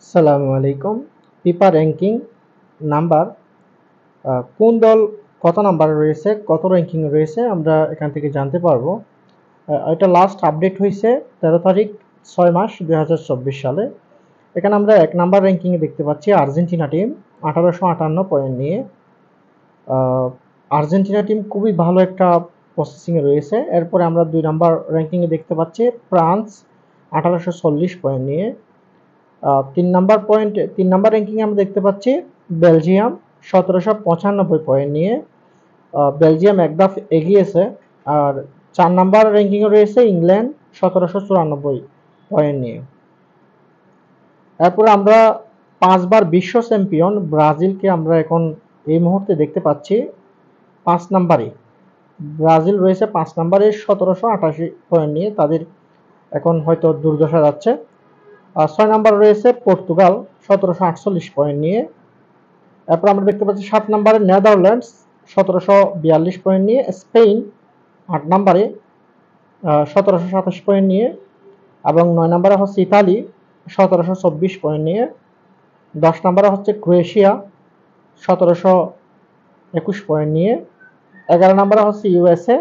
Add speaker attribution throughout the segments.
Speaker 1: আসসালামু আলাইকুম। FIFA ranking number কোন দল কত নাম্বারে রয়েছে, কত র্যাঙ্কিং রয়েছে আমরা এখান থেকে জানতে পারবো। এটা লাস্ট আপডেট হয়েছে 13 তারিখ 6 মাস 2024 সালে। এখানে আমরা 1 নাম্বার র্যাঙ্কিংয়ে দেখতে পাচ্ছি আর্জেন্টিনা টিম 1858 পয়েন্ট নিয়ে। আর্জেন্টিনা টিম খুবই ভালো একটা প্রসেসিংয়ে রয়েছে। এরপরে আমরা 2 নাম্বার র্যাঙ্কিংয়ে দেখতে পাচ্ছি ফ্রান্স 1840 পয়েন্ট নিয়ে। 3 নাম্বার র্যাঙ্কিংয়ে আমরা দেখতে পাচ্ছি বেলজিয়াম 1795 পয়েন্ট নিয়ে। বেলজিয়াম এক ধাপ এগিয়েছে। আর 4 নাম্বার র্যাঙ্কিংয়ে রয়েছে ইংল্যান্ড 1794 পয়েন্ট নিয়ে। এরপরে আমরা 5 বার বিশ্ব চ্যাম্পিয়ন ব্রাজিলকে আমরা এখন এই মুহূর্তে দেখতে পাচ্ছি 5 নাম্বারে। ব্রাজিল রয়েছে 5 নাম্বারে 1788 পয়েন্ট নিয়ে। তাদের এখন হয়তো দুর্দশা যাচ্ছে। 6 নাম্বার রয়েছে পর্তুগাল 1748 পয়েন্ট নিয়ে। এরপর আমরা দেখতে পাচ্ছি 7 নাম্বারে নেদারল্যান্ডস 1742 পয়েন্ট নিয়ে। স্পেন 8 নাম্বারে 1727 পয়েন্ট নিয়ে। এবং 9 নাম্বারে হচ্ছে ইতালি 1724 পয়েন্ট নিয়ে। 10 নাম্বারে হচ্ছে ক্রোয়েশিয়া 1721 পয়েন্ট নিয়ে। 11 নাম্বারে হচ্ছে ইউএসএ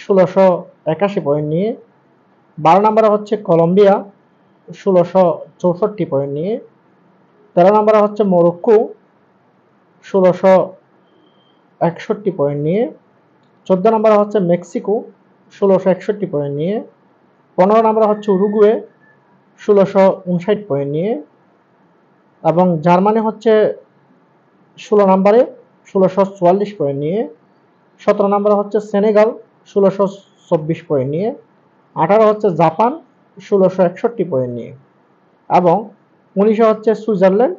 Speaker 1: 1681 পয়েন্ট নিয়ে। 12 নাম্বারে হচ্ছে কলম্বিয়া 1664 পয়েন্ট নিয়ে। 13 নাম্বারে হচ্ছে মরক্কো 1661 পয়েন্ট নিয়ে। 14 নাম্বারে হচ্ছে মেক্সিকো 1661 পয়েন্ট নিয়ে। 15 নাম্বারে হচ্ছে উরুগুয়ে 1659 পয়েন্ট নিয়ে। এবং জার্মানি হচ্ছে 16 নাম্বারে 1644 পয়েন্ট নিয়ে। 17 নাম্বারে হচ্ছে সেনেগাল 1624 পয়েন্ট নিয়ে। 18 হচ্ছে জাপান 1661 পয়েন্ট নিয়ে। এবং 19 হচ্ছে সুইজারল্যান্ড